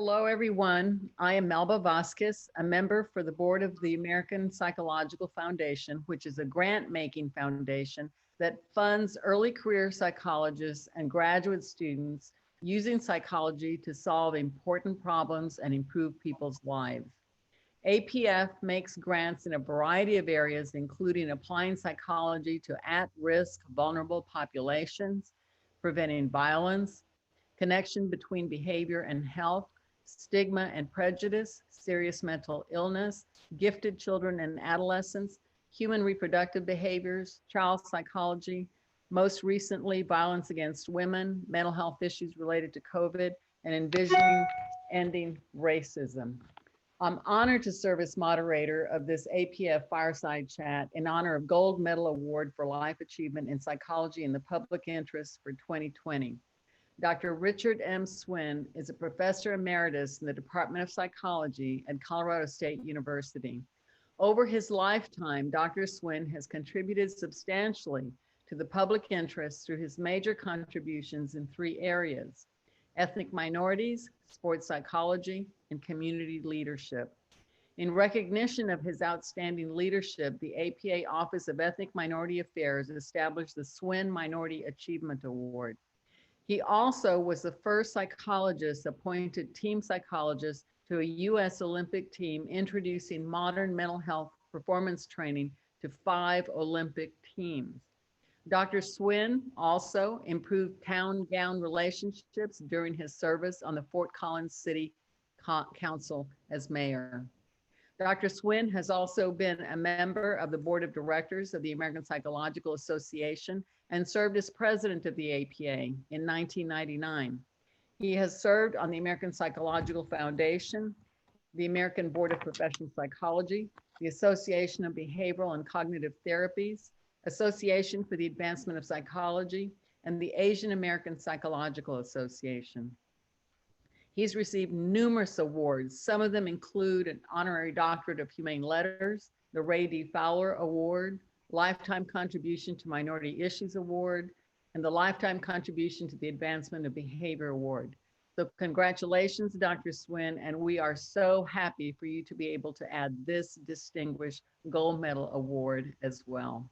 Hello, everyone. I am Melba Vasquez, a member for the board of the American Psychological Foundation, which is a grant-making foundation that funds early career psychologists and graduate students using psychology to solve important problems and improve people's lives. APF makes grants in a variety of areas, including applying psychology to at-risk vulnerable populations, preventing violence, connection between behavior and health, stigma and prejudice, serious mental illness, gifted children and adolescents, human reproductive behaviors, child psychology, most recently, violence against women, mental health issues related to COVID, and envisioning ending racism. I'm honored to serve as moderator of this APF Fireside Chat in honor of Gold Medal Award for Life Achievement in Psychology in the Public Interest for 2020. Dr. Richard M. Suinn is a Professor Emeritus in the Department of Psychology at Colorado State University. Over his lifetime, Dr. Suinn has contributed substantially to the public interest through his major contributions in three areas: ethnic minorities, sports psychology, and community leadership. In recognition of his outstanding leadership, the APA Office of Ethnic Minority Affairs established the Suinn Minority Achievement Award. He also was the first psychologist appointed team psychologist to a U.S. Olympic team, introducing modern mental health performance training to 5 Olympic teams. Dr. Suinn also improved town-gown relationships during his service on the Fort Collins City Council as mayor. Dr. Suinn has also been a member of the board of directors of the American Psychological Association and served as president of the APA in 1999. He has served on the American Psychological Foundation, the American Board of Professional Psychology, the Association of Behavioral and Cognitive Therapies, Association for the Advancement of Psychology, and the Asian American Psychological Association. He's received numerous awards. Some of them include an honorary doctorate of humane letters, the Ray D. Fowler Award, Lifetime Contribution to Minority Issues Award, and the Lifetime Contribution to the Advancement of Behavior Award. So congratulations, Dr. Suinn, and we are so happy for you to be able to add this distinguished gold medal award as well.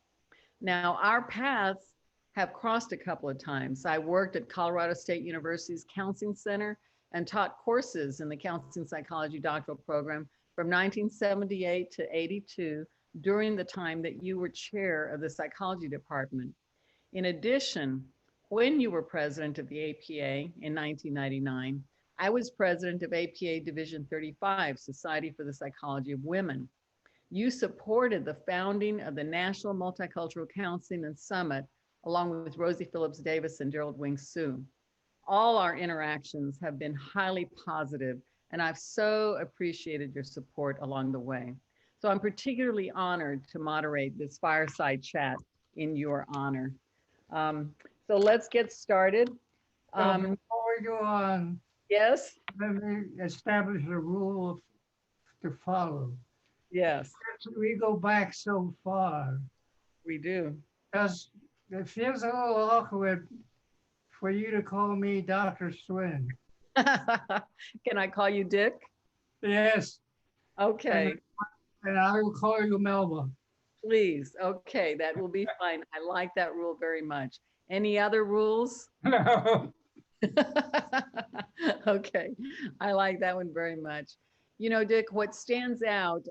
Now, our paths have crossed a couple of times. I worked at Colorado State University's Counseling Center and taught courses in the Counseling Psychology doctoral program from 1978 to 82 during the time that you were chair of the psychology department. In addition, when you were president of the APA in 1999, I was president of APA Division 35, Society for the Psychology of Women. You supported the founding of the National Multicultural Counseling and Summit, along with Rosie Phillips Davis and Gerald Wing Sue. All our interactions have been highly positive, and I've so appreciated your support along the way. So I'm particularly honored to moderate this fireside chat in your honor. So let's get started. Before we go on, Yes? let me establish a rule to follow. Yes, We go back so far, we do. because it feels a little awkward for you to call me Dr. Suinn. Can I call you Dick? Yes, Okay, and I will call you Melba. please. Okay, that will be fine. I like that rule very much. Any other rules? No. Okay, I like that one very much. You know, Dick, what stands out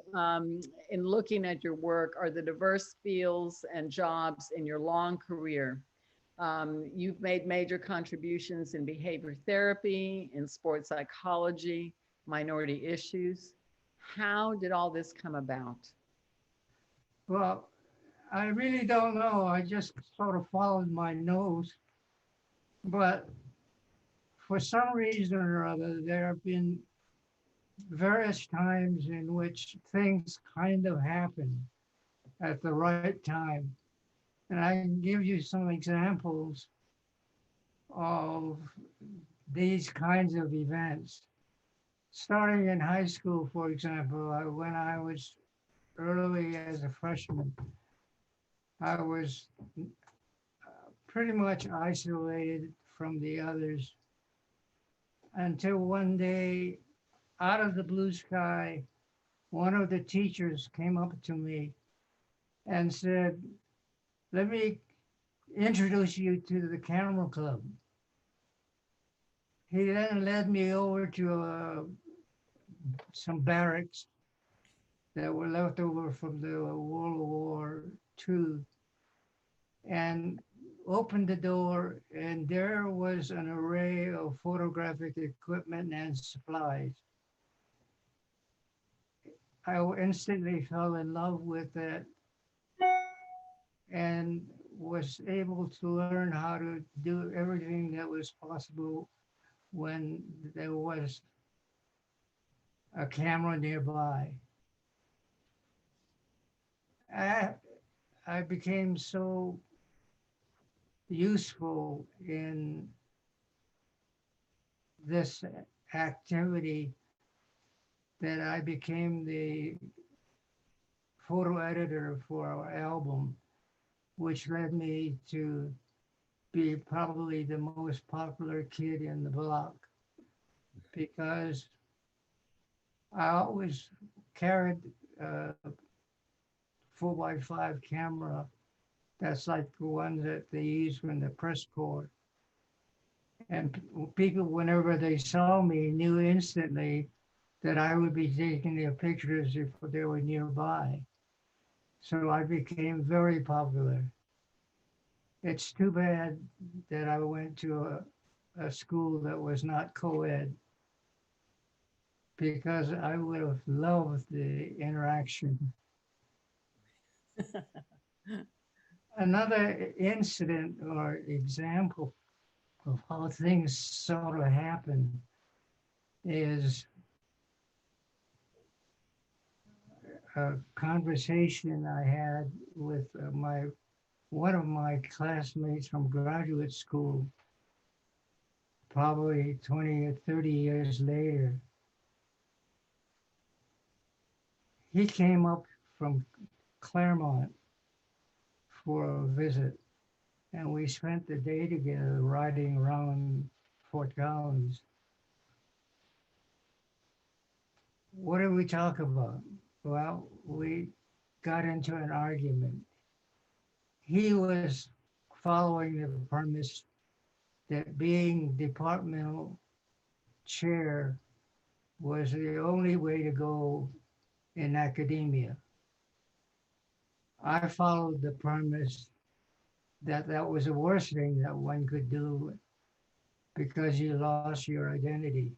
in looking at your work are the diverse fields and jobs in your long career. You've made major contributions in behavior therapy, in sports psychology, minority issues. How did all this come about? Well, I really don't know. I just sort of followed my nose. But for some reason or other, there have been various times in which things kind of happen at the right time. And I can give you some examples of these kinds of events. Starting in high school, for example, when I was early as a freshman, I was pretty much isolated from the others until one day out of the blue sky, one of the teachers came up to me and said, "Let me introduce you to the camera club." He then led me over to some barracks that were left over from the World War II and opened the door, and there was an array of photographic equipment and supplies. I instantly fell in love with it and was able to learn how to do everything that was possible when there was a camera nearby. I, I became so useful in this activity that I became the photo editor for our album, which led me to be probably the most popular kid in the block because I always carried a 4x5 camera. That's like the one that they use in the press corps. And people, whenever they saw me, knew instantly that I would be taking their pictures if they were nearby. So I became very popular. It's too bad that I went to a school that was not co-ed because I would have loved the interaction. Another incident or example of how things sort of happen is a conversation I had with one of my classmates from graduate school, probably 20 or 30 years later. He came up from Claremont for a visit, and we spent the day together riding around Fort Collins. What did we talk about? Well, we got into an argument. He was following the premise that being departmental chair was the only way to go in academia. I followed the premise that that was the worst thing that one could do because you lost your identity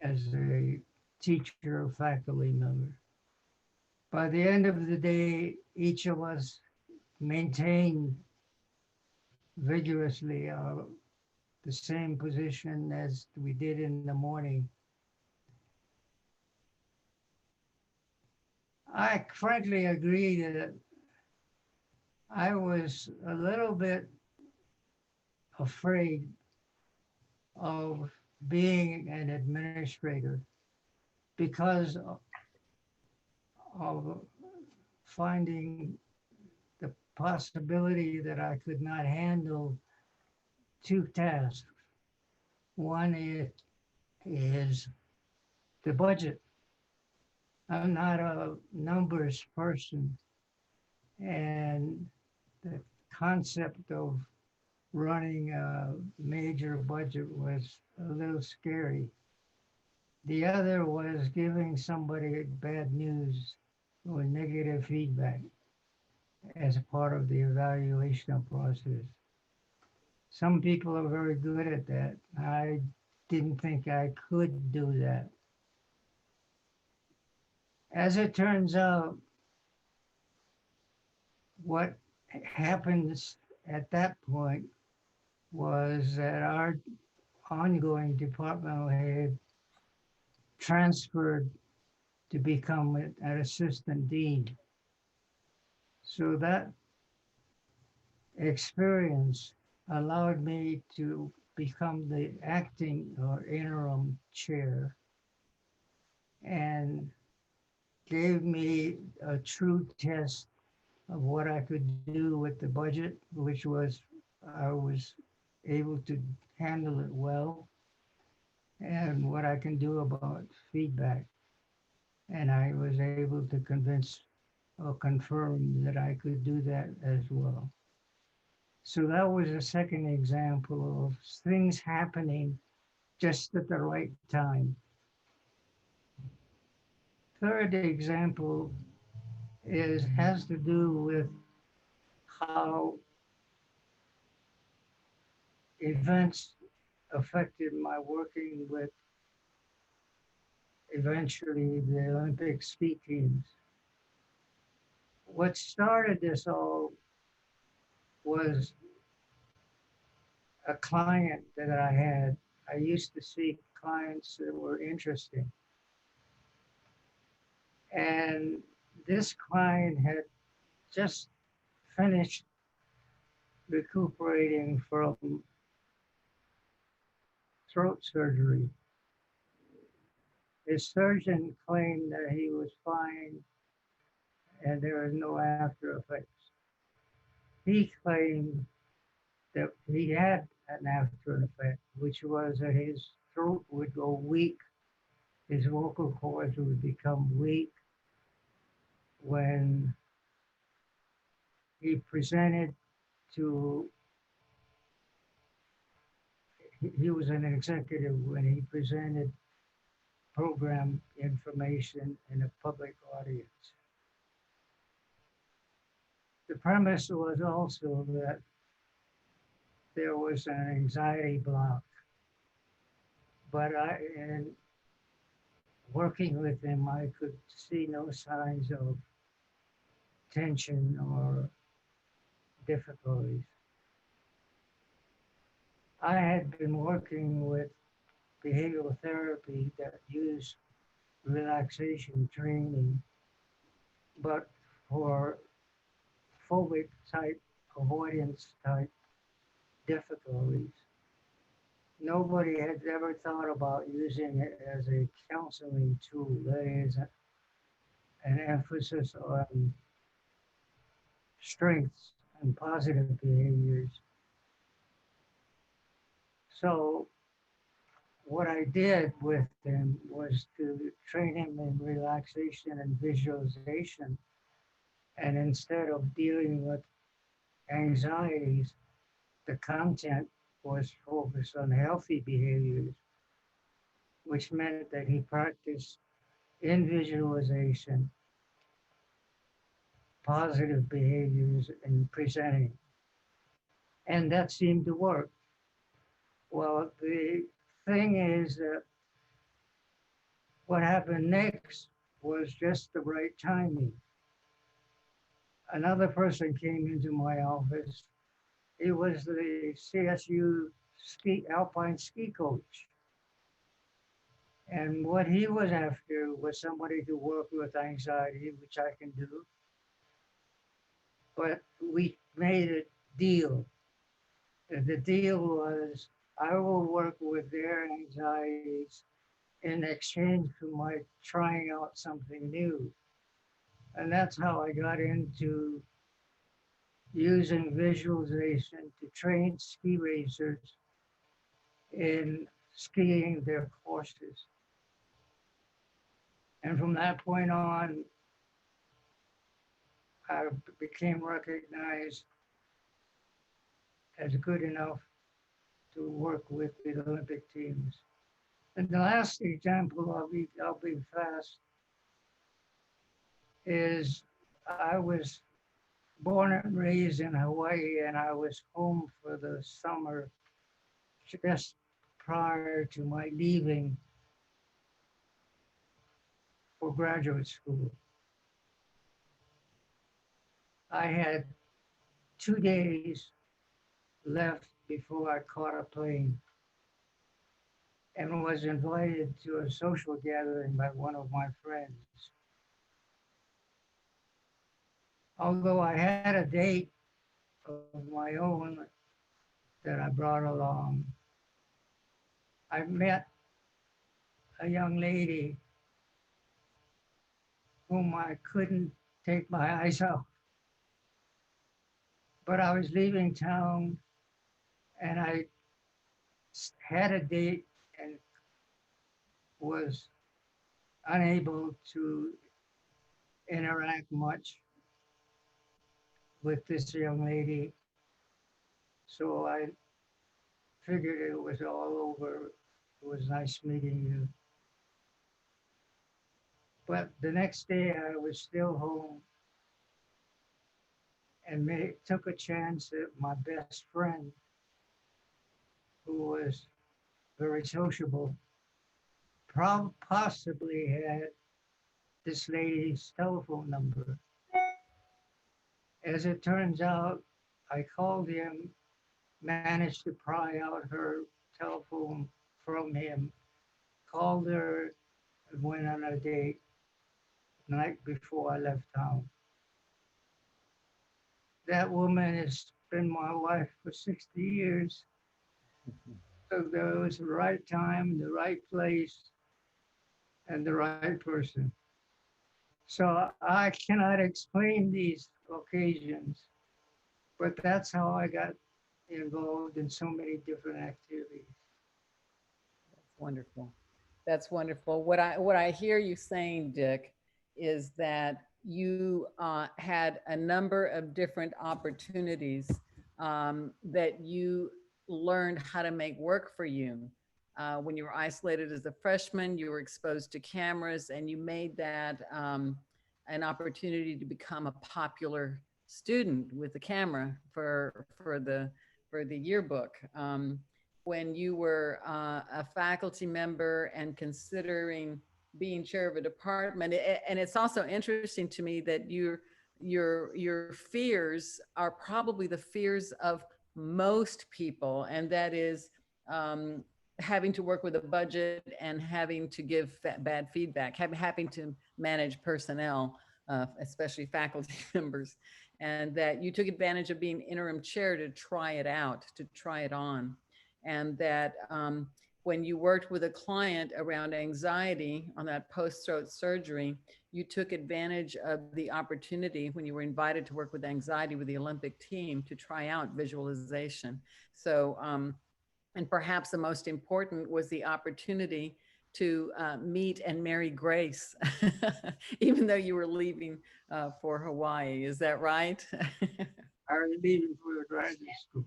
as a teacher or faculty member. By the end of the day, each of us maintained vigorously the same position as we did in the morning. I frankly agree that I was a little bit afraid of being an administrator because of finding the possibility that I could not handle two tasks. One is the budget. I'm not a numbers person, and the concept of running a major budget was a little scary. The other was giving somebody bad news or negative feedback as a part of the evaluation process. Some people are very good at that. I didn't think I could do that. As it turns out, what happens at that point was that our ongoing departmental head transferred to become an assistant dean. So that experience allowed me to become the acting or interim chair and gave me a true test of what I could do with the budget, which was I was able to handle it well. and what I can do about feedback. And I was able to convince or confirm that I could do that as well. So that was a second example of things happening just at the right time. Third example has to do with how events affected my working with eventually the Olympic ski teams. What started this all was a client that I had. I used to see clients that were interesting. And this client had just finished recuperating from throat surgery. His surgeon claimed that he was fine and there was no after effects. He claimed that he had an after effect, which was that his throat would go weak, his vocal cords would become weak when he presented to, he was an executive when he presented program information in a public audience. The premise was also that there was an anxiety block, but in working with him, I could see no signs of tension or difficulties. I had been working with behavioral therapy that used relaxation training, but for phobic type, avoidance type difficulties. Nobody had ever thought about using it as a counseling tool. That is an emphasis on strengths and positive behaviors. So what I did with him was to train him in relaxation and visualization. And instead of dealing with anxieties, the content was focused on healthy behaviors, which meant that he practiced in visualization, positive behaviors in presenting. And that seemed to work. Well, the thing is that what happened next was just the right timing. Another person came into my office. He was the CSU alpine ski coach. And what he was after was somebody to work with anxiety, which I can do. But we made a deal. The deal was I will work with their anxieties in exchange for my trying out something new. And that's how I got into using visualization to train ski racers in skiing their courses. And from that point on, I became recognized as good enough to work with the Olympic teams. And the last example, I'll be fast, is I was born and raised in Hawaii, and I was home for the summer just prior to my leaving for graduate school. I had 2 days left before I caught a plane and was invited to a social gathering by one of my friends. Although I had a date of my own that I brought along, I met a young lady whom I couldn't take my eyes off. But I was leaving town and I had a date and was unable to interact much with this young lady. So I figured it was all over. It was nice meeting you. But the next day I was still home and took a chance at my best friend, who was very sociable, possibly had this lady's telephone number. As it turns out, I called him, managed to pry out her telephone from him, called her, and went on a date the night before I left town. That woman has been my wife for 60 years. So there was the right time, the right place, and the right person. So I cannot explain these occasions, but that's how I got involved in so many different activities. That's wonderful. That's wonderful. What I hear you saying, Dick, is that you had a number of different opportunities that you learned how to make work for you. When you were isolated as a freshman, you were exposed to cameras, and you made that an opportunity to become a popular student with the camera for the yearbook. When you were a faculty member and considering being chair of a department. And it's also interesting to me that your fears are probably the fears of most people, and that is having to work with a budget and having to give bad feedback, having to manage personnel, especially faculty members, and that you took advantage of being interim chair to try it out, to try it on. And that when you worked with a client around anxiety on that post-stroke surgery, you took advantage of the opportunity when you were invited to work with anxiety with the Olympic team to try out visualization. So, and perhaps the most important was the opportunity to meet and marry Grace, even though you were leaving for Hawaii. Is that right? I was leaving for graduate school.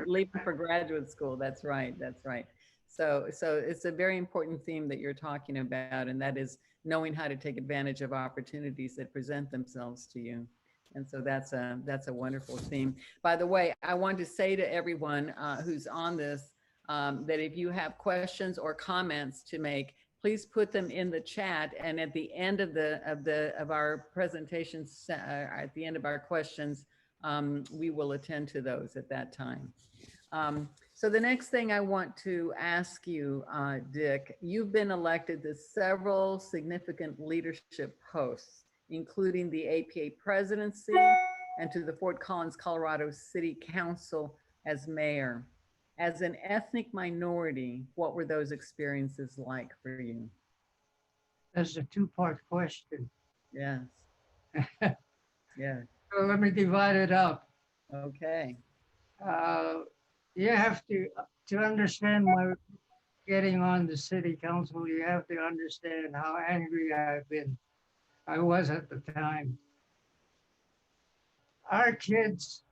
Leaving for graduate school. That's right. That's right. So it's a very important theme that you're talking about, and that is knowing how to take advantage of opportunities that present themselves to you. And so that's a wonderful theme. By the way, I want to say to everyone who's on this that if you have questions or comments to make, please put them in the chat. And at the end of our presentations, at the end of our questions, we will attend to those at that time. So the next thing I want to ask you, Dick, you've been elected to several significant leadership posts, including the APA presidency and to the Fort Collins, Colorado City Council as mayor. As an ethnic minority, what were those experiences like for you? That's a two-part question. Yes. Yeah. So let me divide it up. Okay. You have to understand my getting on the city council, you have to understand how angry I was at the time. Our kids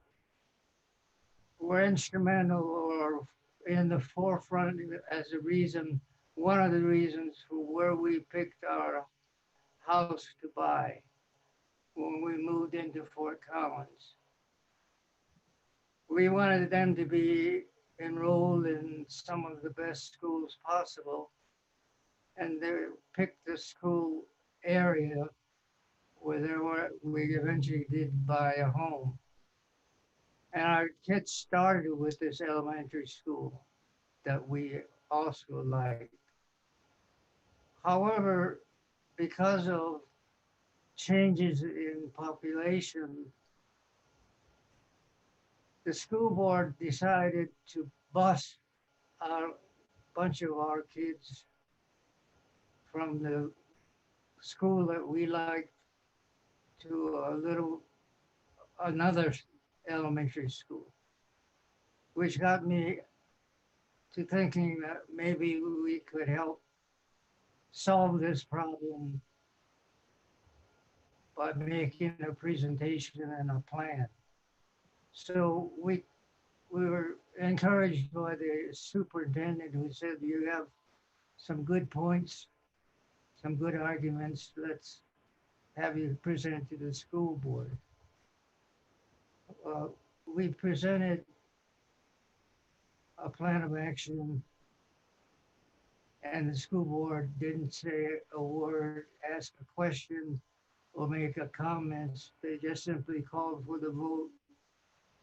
were instrumental or in the forefront as a reason, one of the reasons for where we picked our house to buy when we moved into Fort Collins. We wanted them to be enrolled in some of the best schools possible, and they picked the school area where we eventually did buy a home. And our kids started with this elementary school that we also liked. However, because of changes in population, the school board decided to bus a bunch of our kids from the school that we liked to another elementary school, which got me to thinking that maybe we could help solve this problem by making a presentation and a plan. So we were encouraged by the superintendent who said, you have some good points, some good arguments. Let's have you present to the school board. Uh, we presented a plan of action, and the school board didn't say a word, ask a question, or make a comment. They just simply called for the vote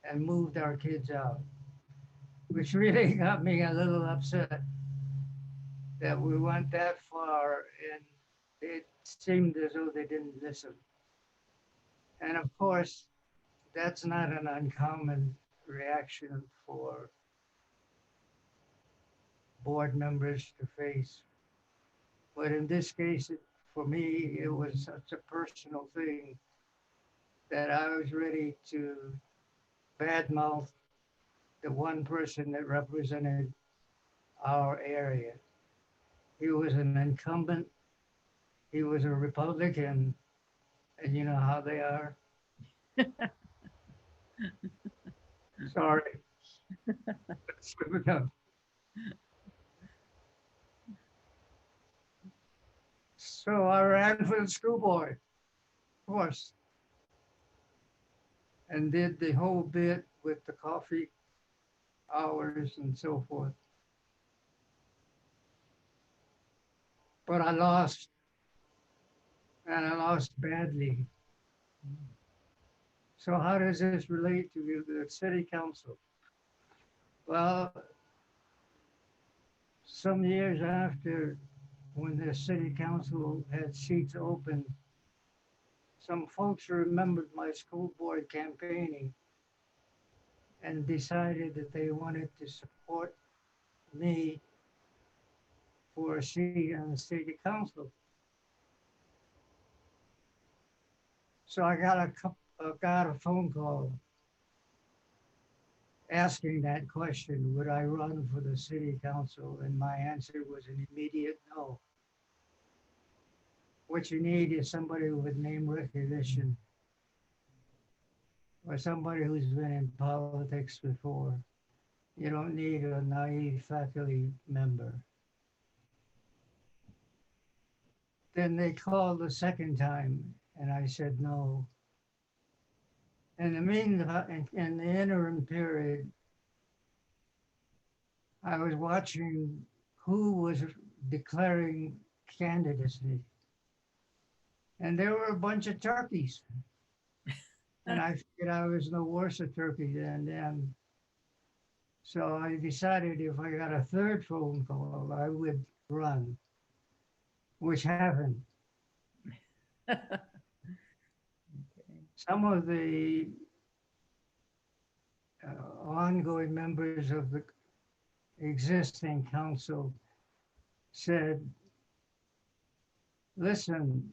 and moved our kids out, which really got me a little upset that we went that far, and it seemed as though they didn't listen. And of course, that's not an uncommon reaction for board members to face. But in this case, for me, it was such a personal thing that I was ready to badmouth the one person that represented our area. He was an incumbent, he was a Republican, and you know how they are. Sorry. So I ran for the school board, of course, and did the whole bit with the coffee hours and so forth. But I lost, and I lost badly. So how does this relate to the city council? Well, some years after, when the city council had seats open, some folks remembered my school board campaigning and decided that they wanted to support me for a seat on the city council. So I got a phone call asking that question, would I run for the city council? And my answer was an immediate no. What you need is somebody with name recognition or somebody who's been in politics before. You don't need a naive faculty member. Then they called the second time and I said no. In the interim period, I was watching who was declaring candidacy. And there were a bunch of turkeys. And I figured I was no worse a turkey than them. So I decided if I got a third phone call, I would run, which happened. Some of the ongoing members of the existing council said, listen,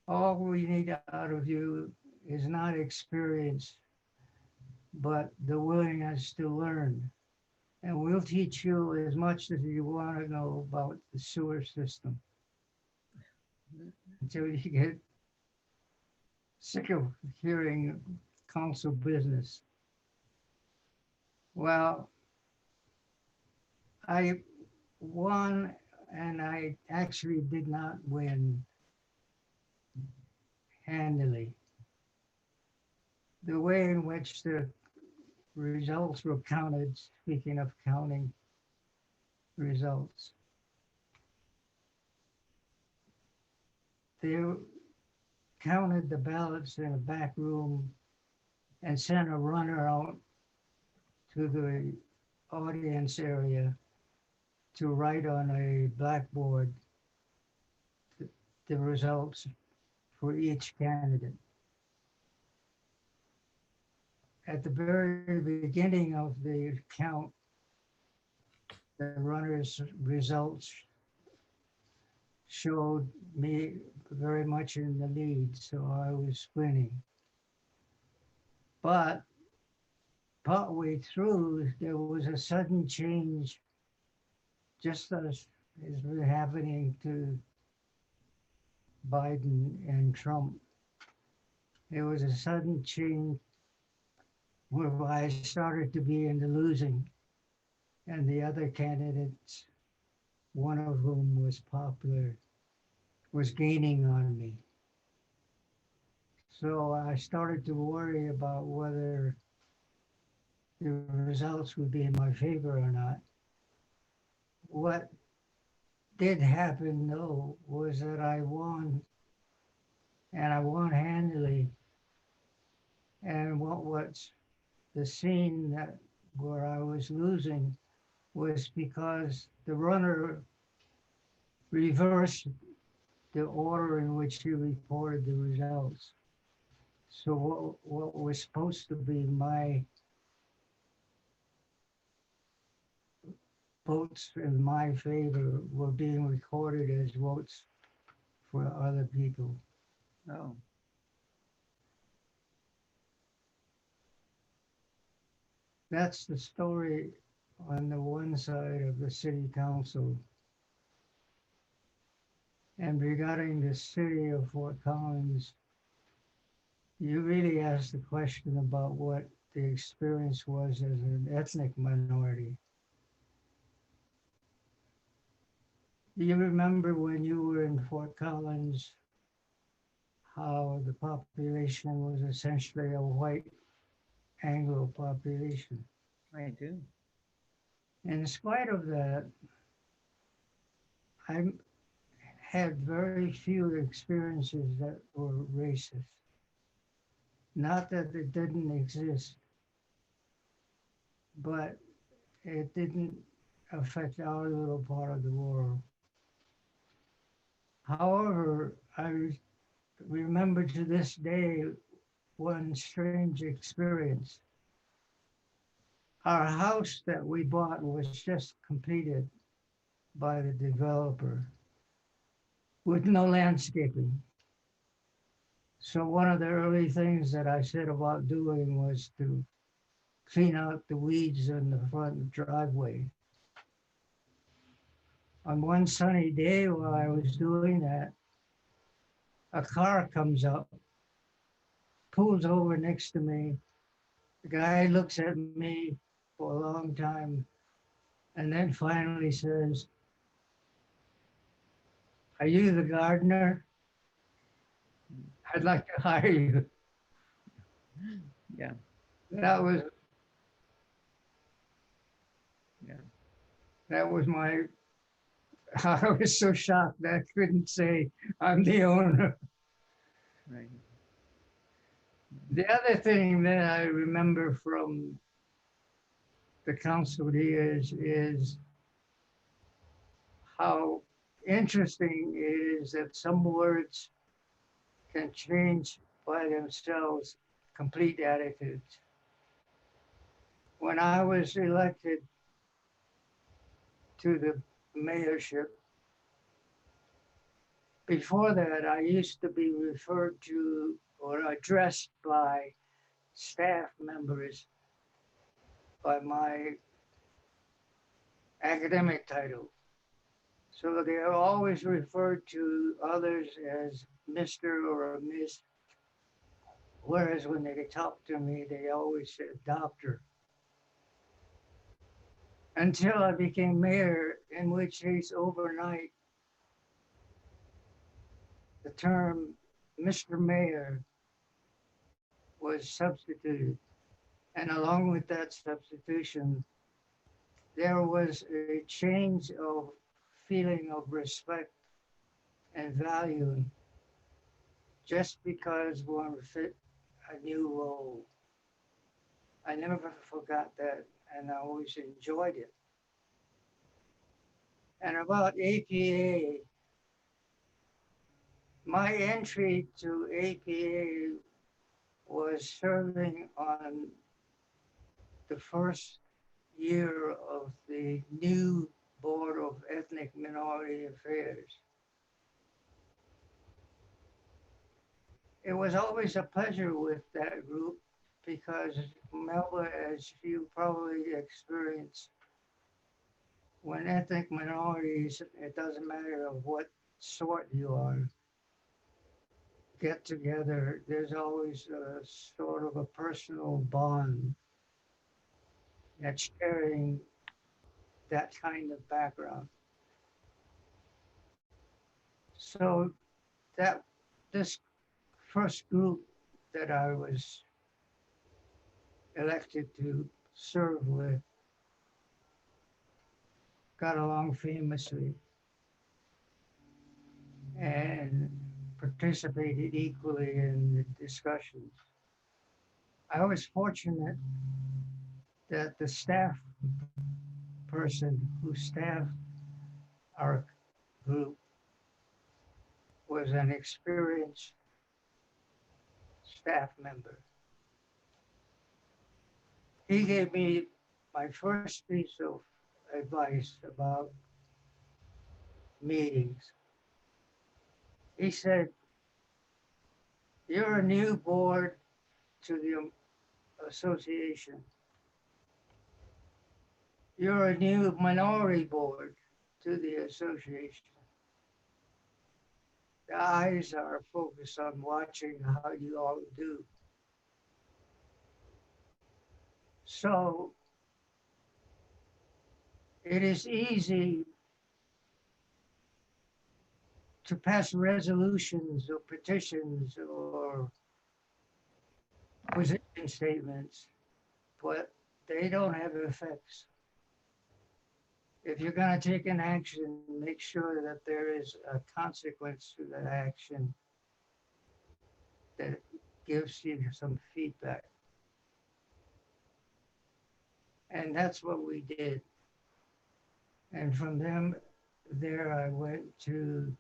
all we need out of you is not experience, but the willingness to learn. And we'll teach you as much as you want to know about the sewer system until you get sick of hearing council business. Well, I won, and I actually did not win handily. The way in which the results were counted, speaking of counting results, they counted the ballots in a back room and sent a runner out to the audience area to write on a blackboard the results for each candidate. At the very beginning of the count, the runner's results showed me very much in the lead, so I was winning. But partway through, there was a sudden change, just as is happening to Biden and Trump. It was a sudden change whereby I started to be in the losing, and the other candidates, one of whom was popular, was gaining on me. So I started to worry about whether the results would be in my favor or not. What did happen though was that I won, and I won handily. And what was the scene that where I was losing was because the runner reversed the order in which he reported the results. So what was supposed to be my votes in my favor were being recorded as votes for other people. Oh, That's the story on the one side of the city council. And regarding the city of Fort Collins, you really asked the question about what the experience was as an ethnic minority. Do you remember when you were in Fort Collins, how the population was essentially a white Anglo population? I do. In spite of that, I had very few experiences that were racist. Not that it didn't exist, but it didn't affect our little part of the world. However, I remember to this day one strange experience. Our house that we bought was just completed by the developer with no landscaping. So one of the early things that I said about doing was to clean out the weeds in the front driveway. On one sunny day while I was doing that, a car comes up, pulls over next to me. The guy looks at me for a long time and then finally says, "Are you the gardener? I'd like to hire you." Yeah, That was yeah. that was my I was so shocked that I couldn't say I'm the owner. Right. The other thing that I remember from the council years is how interesting it is that some words can change by themselves complete attitudes. When I was elected to the mayorship, before that, I used to be referred to or addressed by staff members by my academic title. So they are always referred to others as Mr. or Miss, whereas when they talk to me, they always said doctor. Until I became mayor, in which case overnight, the term Mr. Mayor was substituted. And along with that substitution, there was a change of feeling of respect and value just because one fit a new role. I never forgot that, and I always enjoyed it. And about APA, my entry to APA was serving on the first year of the new Board of Ethnic Minority Affairs. It was always a pleasure with that group because Melba, as you probably experienced, when ethnic minorities, it doesn't matter of what sort you are, get together, there's always a sort of a personal bond that's sharing that kind of background. So that this first group that I was elected to serve with got along famously and participated equally in the discussions. I was fortunate that the staff person who staffed our group was an experienced staff member. He gave me my first piece of advice about meetings. He said, "You're a new board to the association. You're a new minority board to the association. The eyes are focused on watching how you all do. So it is easy to pass resolutions or petitions or position statements, but they don't have effects. If you're going to take an action, make sure that there is a consequence to that action that gives you some feedback." And that's what we did. And from there, I went to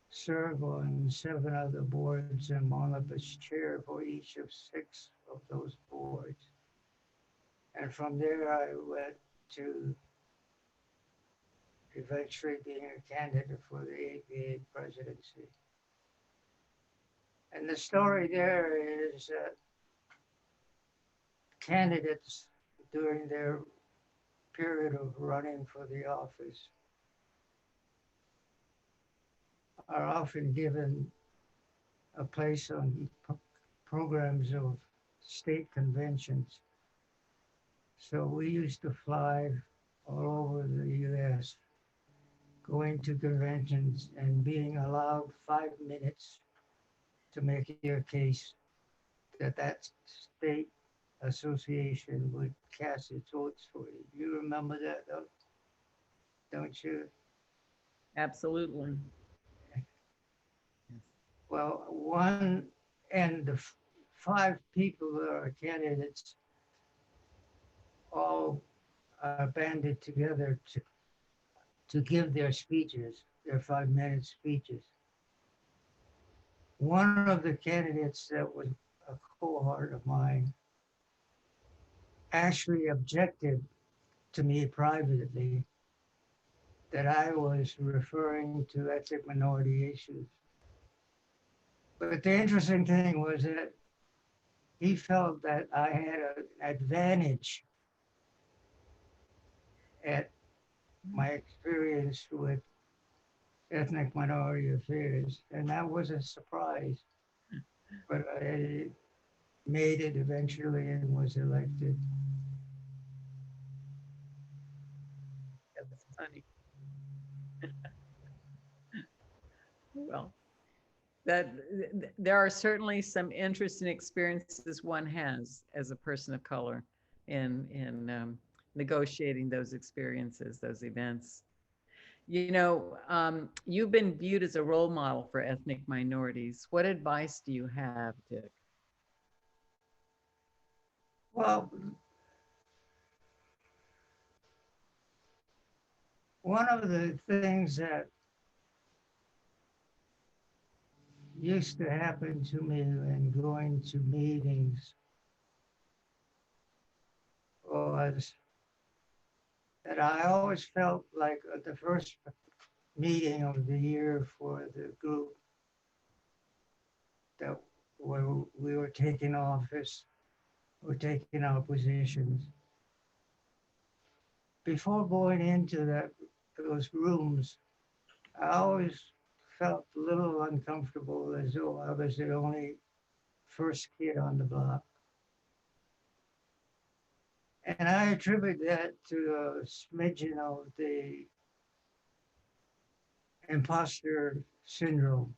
serve on 7 other boards and wound up as chair for each of 6 of those boards. And from there, I went to eventually being a candidate for the APA presidency. And the story there is that candidates during their period of running for the office are often given a place on programs of state conventions. So we used to fly all over the US, going to conventions and being allowed 5 minutes to make your case that that state association would cast its votes for you. You remember that, don't you? Absolutely. Well, and the 5 people that are candidates all banded together to give their speeches, their 5-minute speeches. One of the candidates that was a cohort of mine actually objected to me privately that I was referring to ethnic minority issues. But the interesting thing was that he felt that I had an advantage at my experience with ethnic minority affairs, and that was a surprise. But I made it eventually and was elected. That's funny. Well, that there are certainly some interesting experiences one has as a person of color in negotiating those experiences, those events. You know, you've been viewed as a role model for ethnic minorities. What advice do you have, Dick? Well, one of the things that used to happen to me when going to meetings was that I always felt like at the first meeting of the year for the group that we were taking office, or taking our positions. Before going into those rooms, I always felt a little uncomfortable as though I was the only first kid on the block. And I attribute that to a smidgen of the imposter syndrome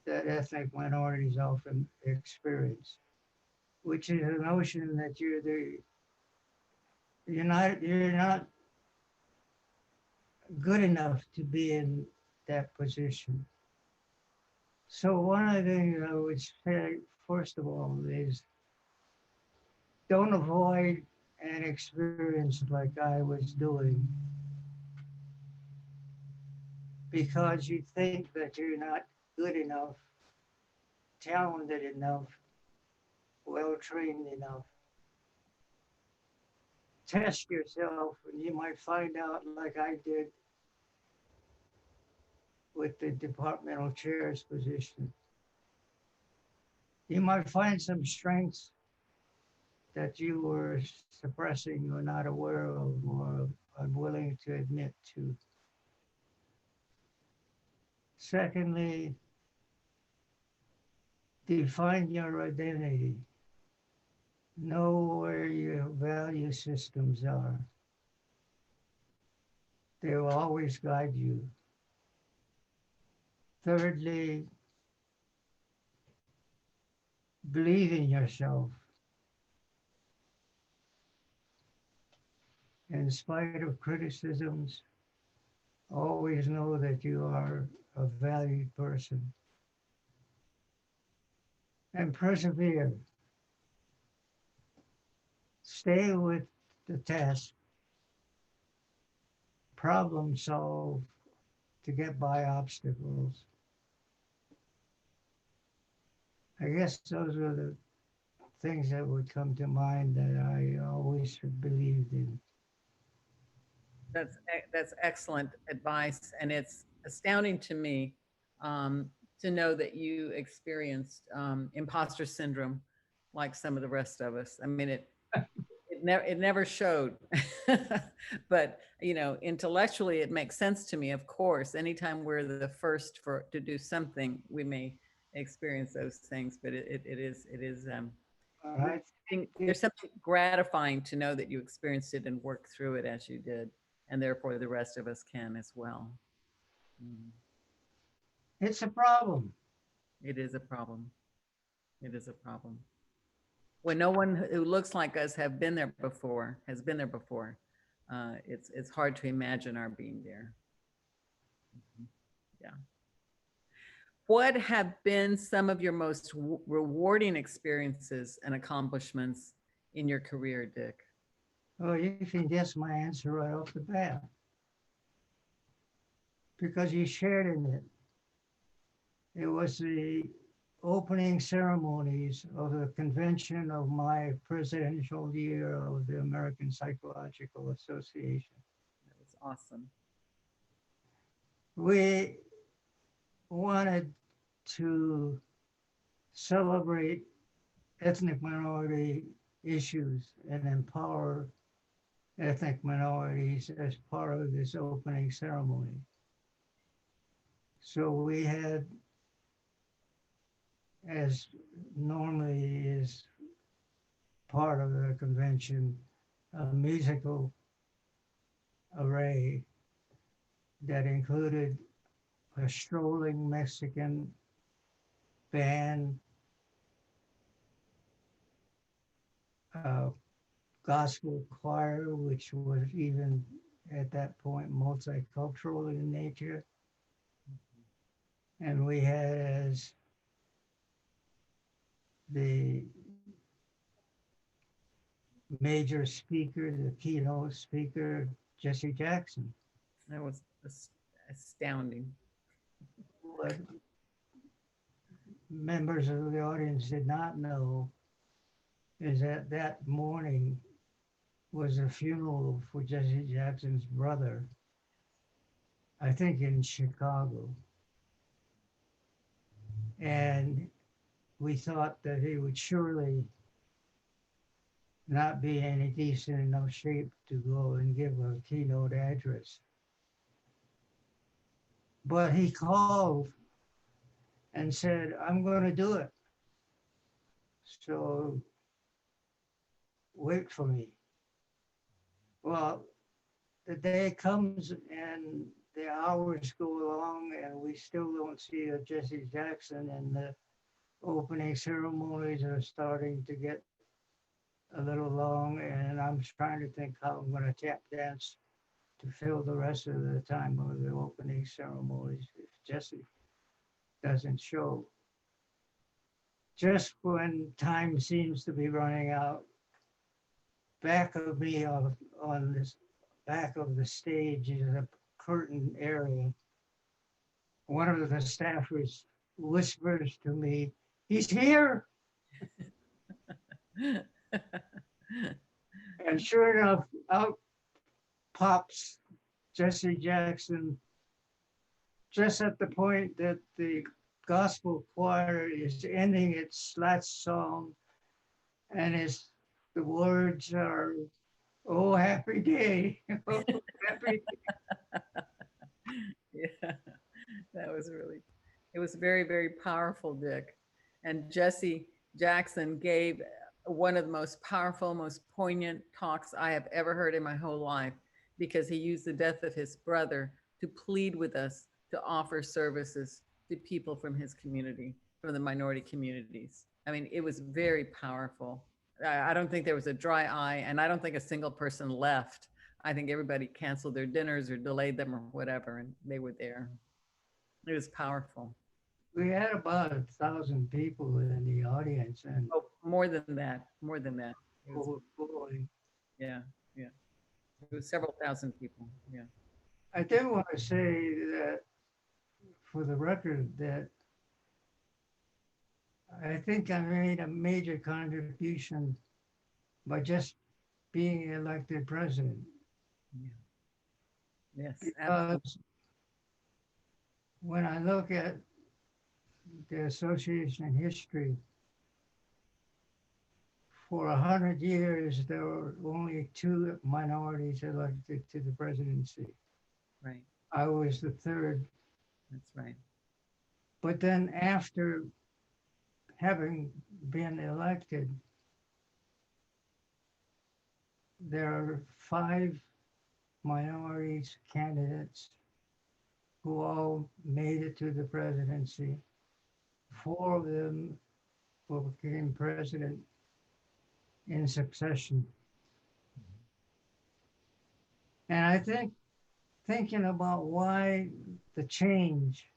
that ethnic minorities often experience, which is a notion that you're not good enough to be in that position. So one of the things I would say, first of all, is don't avoid an experience like I was doing because you think that you're not good enough, talented enough, well-trained enough. Test yourself and you might find out, like I did with the departmental chair's position, you might find some strengths that you were suppressing or not aware of or unwilling to admit to. Secondly, define your identity. Know where your value systems are. They will always guide you. Thirdly, believe in yourself. In spite of criticisms, always know that you are a valued person. And persevere. Stay with the task. Problem solve to get by obstacles. I guess those are the things that would come to mind that I always believed in. That's excellent advice, and it's astounding to me to know that you experienced imposter syndrome like some of the rest of us. I mean, it never showed, but intellectually it makes sense to me. Of course, anytime we're the first to do something, we may experience those things, but it is All right. there's something gratifying to know that you experienced it and worked through it as you did, and therefore the rest of us can as well. It's a problem. It is a problem. It is a problem. When no one who looks like us has been there before, it's hard to imagine our being there. Yeah. What have been some of your most rewarding experiences and accomplishments in your career, Dick? Well, you can guess my answer right off the bat. Because you shared in it. It was the opening ceremonies of the convention of my presidential year of the American Psychological Association. That was awesome. We wanted to celebrate ethnic minority issues and empower ethnic minorities as part of this opening ceremony. So we had, as normally is part of the convention, a musical array that included a strolling Mexican band, a gospel choir, which was even at that point multicultural in nature. And we had as the major speaker, the keynote speaker, Jesse Jackson. That was astounding. What members of the audience did not know is that that morning was a funeral for Jesse Jackson's brother, I think in Chicago. And we thought that he would surely not be in a decent enough shape to go and give a keynote address. but he called and said, I'm going to do it. So wait for me. Well, the day comes and the hours go along and we still don't see a Jesse Jackson, and the opening ceremonies are starting to get a little long, and I'm trying to think how I'm going to tap dance to fill the rest of the time of the opening ceremonies if Jesse doesn't show. Just when time seems to be running out, back of me on this back of the stage is a curtain area. One of the staffers whispers to me, he's here. And sure enough, out pops Jesse Jackson just at the point that the gospel choir is ending its last song, and the words are, "Oh, happy day, oh, happy day." Yeah, that was it was very, very powerful, Dick. And Jesse Jackson gave one of the most powerful, most poignant talks I have ever heard in my whole life, because he used the death of his brother to plead with us to offer services to people from his community, from the minority communities. I mean, it was very powerful. I don't think there was a dry eye, and I don't think a single person left. I think everybody canceled their dinners or delayed them or whatever, and they were there. It was powerful. We had about 1,000 people in the audience, and Oh, more than that, more than that. It was, oh boy. yeah, yeah. It was several thousand people. Yeah. I did want to say that, for the record, that I think I made a major contribution by just being elected president. Yeah. Yes, absolutely. Because when I look at the association history, for 100 years, there were only two minorities elected to the presidency. Right. I was the third. That's right. But then after having been elected, there are 5 minorities candidates who all made it to the presidency. 4 of them became president in succession. And I think, thinking about why the change,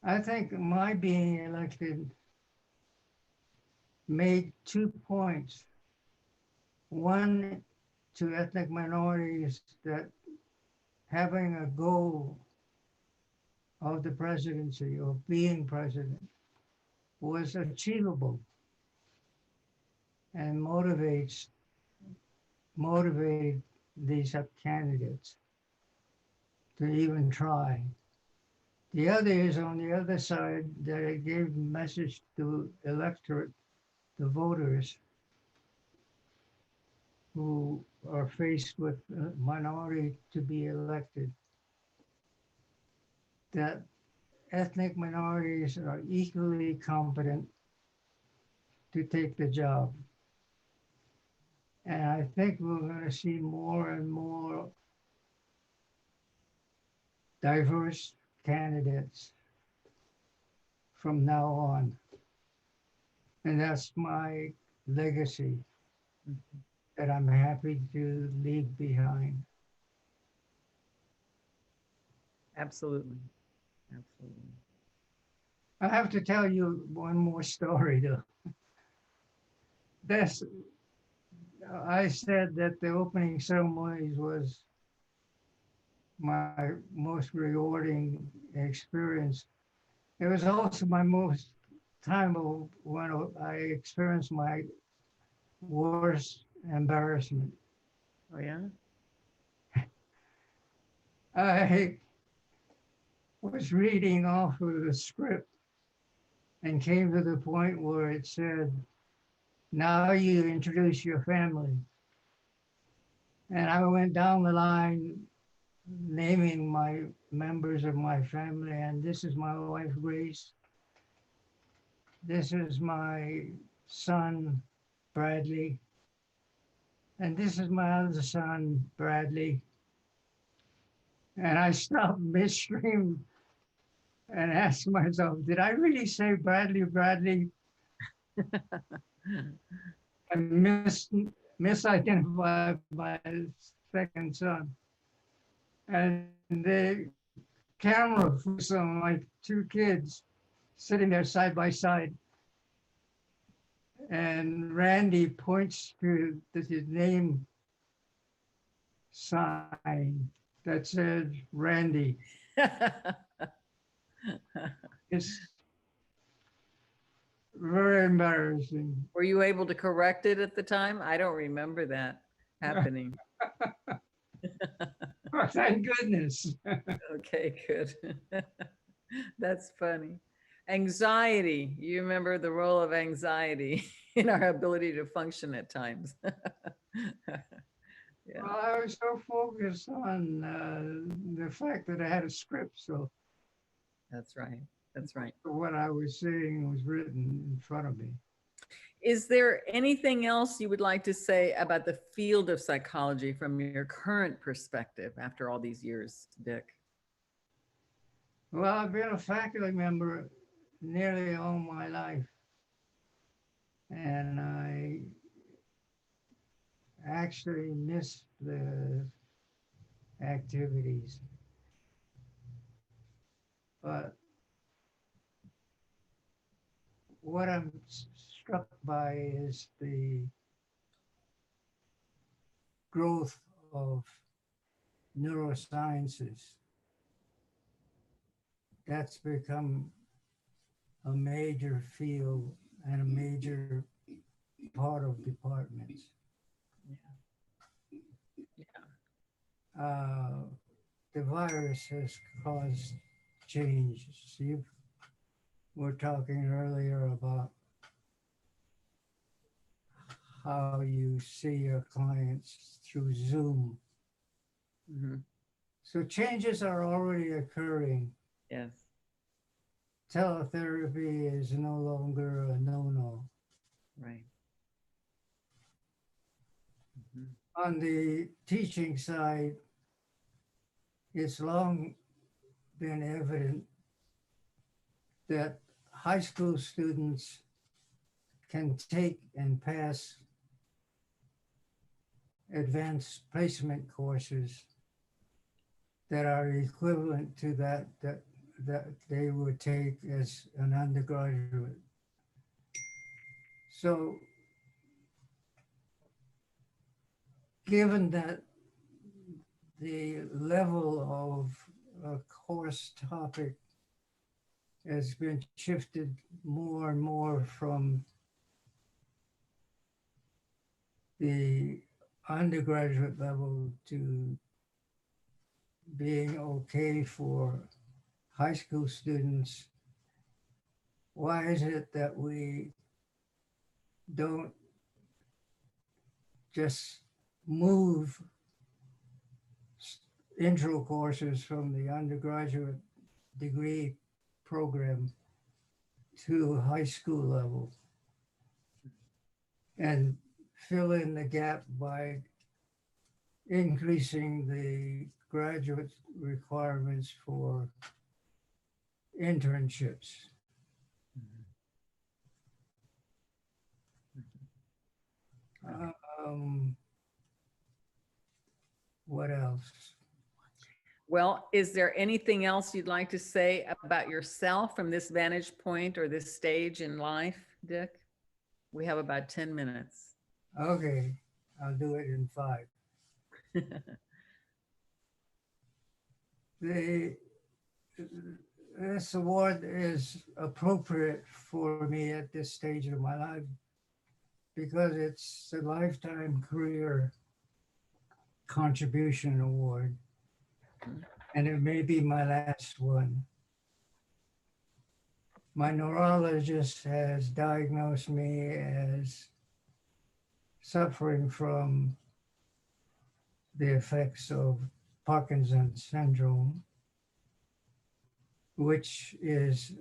I think my being elected made 2 points. One, to ethnic minorities, that having a goal of the presidency, of being president, was achievable and motivated these candidates to even try. The other is on the other side, that it gave a message to electorate, the voters who are faced with a minority to be elected, that ethnic minorities are equally competent to take the job. And I think we're going to see more and more diverse candidates from now on. And that's my legacy that I'm happy to leave behind. Absolutely. Absolutely. I have to tell you one more story though. This, I said that the opening ceremonies was my most rewarding experience. It was also my most time when I experienced my worst embarrassment. Oh, yeah? I was reading off of the script and came to the point where it said, now you introduce your family. And I went down the line naming my members of my family, and this is my wife, Grace. This is my son, Bradley. And this is my other son, Bradley. And I stopped midstream and asked myself, did I really say Bradley, Bradley? I misidentified my second son. And the camera focused on my two kids sitting there side by side. And Randy points to his name sign that said Randy. It's very embarrassing. Were you able to correct it at the time? I don't remember that happening. Thank goodness. Okay, good. That's funny. Anxiety. You remember the role of anxiety in our ability to function at times. Yeah, Well, I was so focused on the fact that I had a script, so that's right. That's right. what I was saying was written in front of me. Is there anything else you would like to say about the field of psychology from your current perspective after all these years, Dick? Well, I've been a faculty member nearly all my life, and I actually miss the activities. But what I'm struck by is the growth of neurosciences. That's become a major field and a major part of departments. The virus has caused changes. You were talking earlier about how you see your clients through Zoom. Mhm. So changes are already occurring. Yes. Teletherapy is no longer a no-no. Right. Mhm. On the teaching side, it's long been evident that high school students can take and pass advanced placement courses that are equivalent to that they would take as an undergraduate. So given that the level of a course topic has been shifted more and more from the undergraduate level to being okay for high school students, why is it that we don't just move intro courses from the undergraduate degree program to high school level and fill in the gap by increasing the graduate requirements for internships? What else? Well, is there anything else you'd like to say about yourself from this vantage point or this stage in life, Dick? We have about 10 minutes. Okay, I'll do it in 5. This award is appropriate for me at this stage of my life because it's a lifetime career contribution award, and it may be my last one. My neurologist has diagnosed me as suffering from the effects of Parkinson's syndrome, which is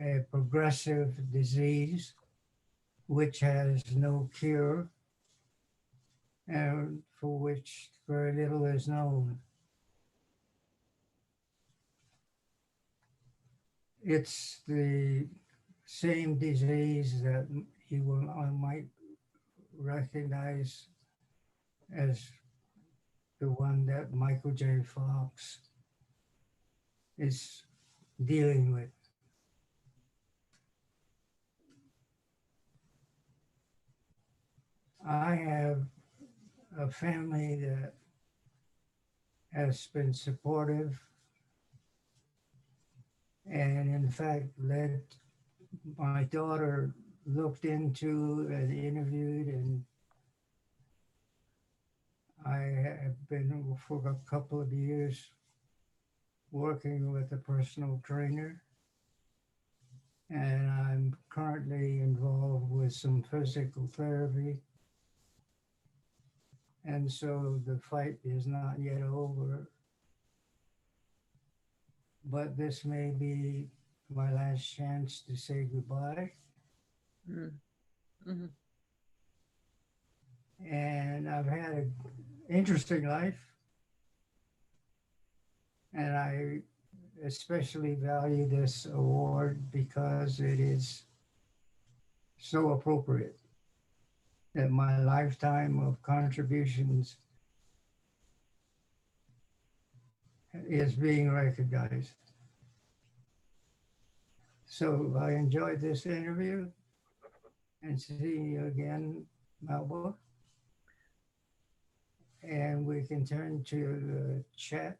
a progressive disease which has no cure and for which very little is known. It's the same disease that I might recognize as the one that Michael J. Fox is dealing with. I have a family that has been supportive and in fact led my daughter looked into and interviewed, and I have been for a couple of years working with a personal trainer, and I'm currently involved with some physical therapy. And so the fight is not yet over, but this may be my last chance to say goodbye. Mm-hmm. And I've had an interesting life, and I especially value this award because it is so appropriate that my lifetime of contributions is being recognized. So I enjoyed this interview, and see you again, Melba. And we can turn to the chat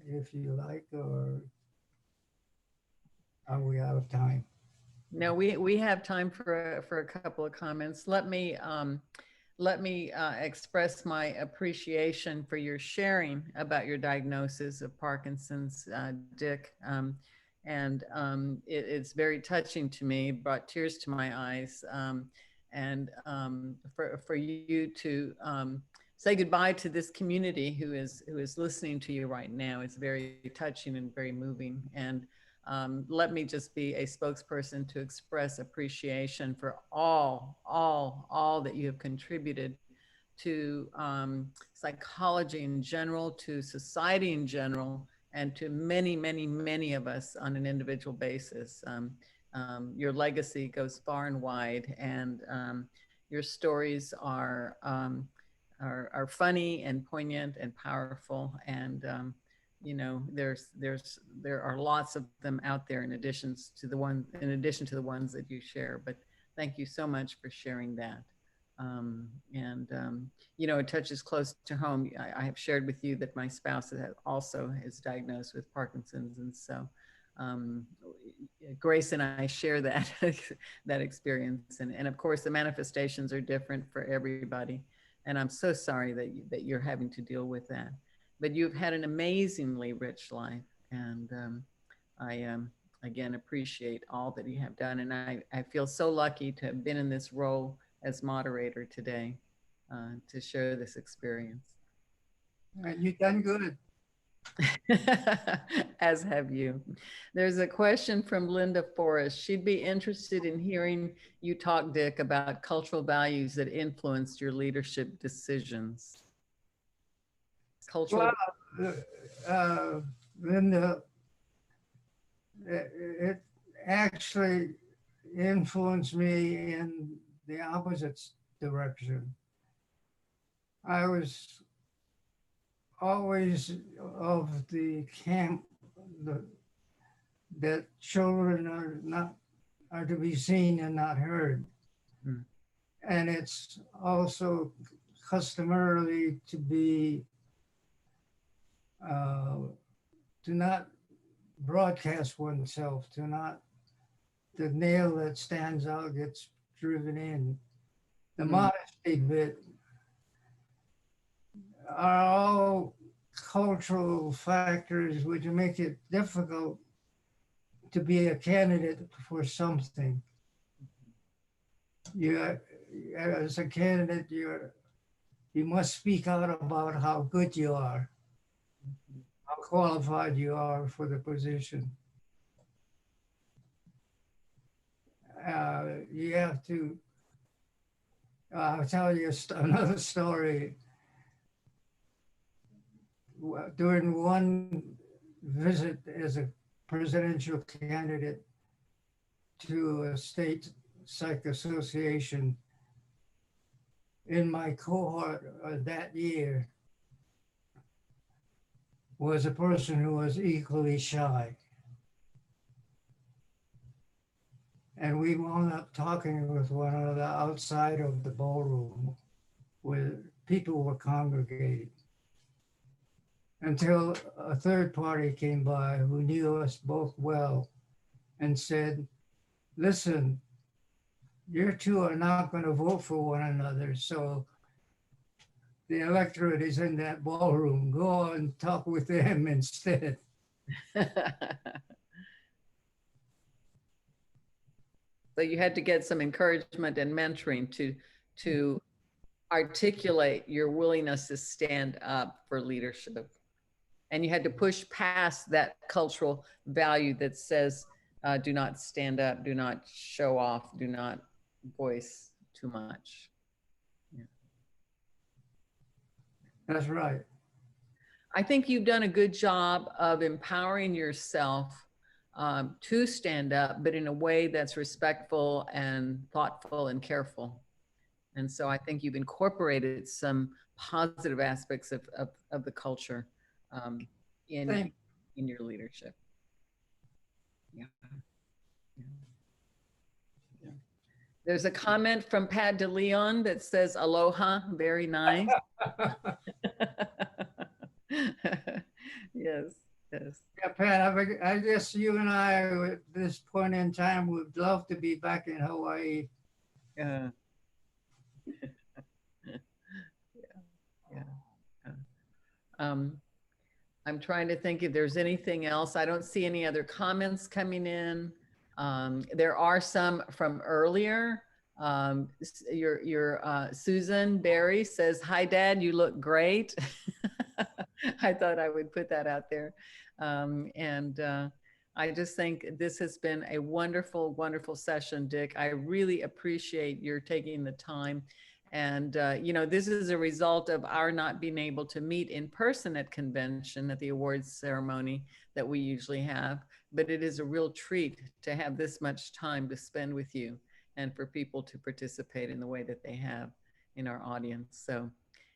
if you like, or are we out of time? No, we have time for a couple of comments. Let me express my appreciation for your sharing about your diagnosis of Parkinson's, Dick. It's very touching to me, brought tears to my eyes. For you to say goodbye to this community who is listening to you right now, it's very touching and very moving. And let me just be a spokesperson to express appreciation for all that you have contributed to psychology in general, to society in general, and to many of us on an individual basis. Your legacy goes far and wide, and your stories are funny and poignant and powerful, and you know, there are lots of them out there in addition to the ones that you share. But thank you so much for sharing that. You know, it touches close to home. I have shared with you that my spouse also is diagnosed with Parkinson's, and so Grace and I share that that experience. And of course, the manifestations are different for everybody. And I'm so sorry that you're having to deal with that. But you've had an amazingly rich life, and I again appreciate all that you have done. And I feel so lucky to have been in this role as moderator today to share this experience. And you've done good. As have you. There's a question from Linda Forrest. She'd be interested in hearing you talk, Dick, about cultural values that influenced your leadership decisions. Cultural. Well, Linda, it actually influenced me in the opposite direction. I was always of the camp that children are to be seen and not heard. And it's also customarily to be to not broadcast oneself, the nail that stands out gets driven in. The modesty bit are all cultural factors which make it difficult to be a candidate for something. As a candidate, you must speak out about how good you are. how qualified you are for the position. You have to, I'll tell you another story. During one visit as a presidential candidate to a state psych association, in my cohort that year was a person who was equally shy. And we wound up talking with one another outside of the ballroom where people were congregating until a third party came by who knew us both well and said, listen, you two are not going to vote for one another. So the electorate is in that ballroom. Go and talk with them instead. So you had to get some encouragement and mentoring to articulate your willingness to stand up for leadership. And you had to push past that cultural value that says, do not stand up, do not show off, do not voice too much. Yeah. That's right. I think you've done a good job of empowering yourself to stand up, but in a way that's respectful and thoughtful and careful. And so I think you've incorporated some positive aspects of the culture in your leadership. Yeah. Yeah. There's a comment from Pat DeLeon that says, aloha, very nice. Yes, yes. Yeah, Pat, I guess you and I, at this point in time, would love to be back in Hawaii. Yeah. I'm trying to think if there's anything else. I don't see any other comments coming in. There are some from earlier. Susan Barry says, hi, Dad, you look great. I thought I would put that out there. I just think this has been a wonderful, wonderful session, Dick. I really appreciate your taking the time. And, this is a result of our not being able to meet in person at convention, at the awards ceremony that we usually have. But it is a real treat to have this much time to spend with you and for people to participate in the way that they have in our audience. So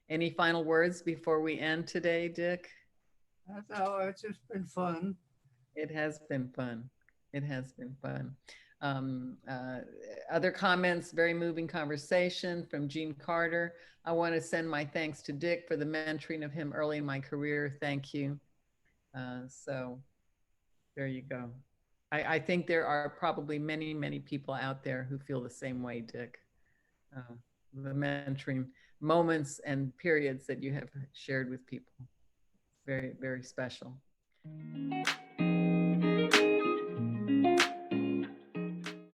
any final words before we end today, Dick? It's just been fun. It has been fun. It has been fun. Other comments, very moving conversation from Jean Carter. I want to send my thanks to Dick for the mentoring of him early in my career. Thank you. So there you go. I think there are probably many, many people out there who feel the same way, Dick. The mentoring moments and periods that you have shared with people. Very, very special.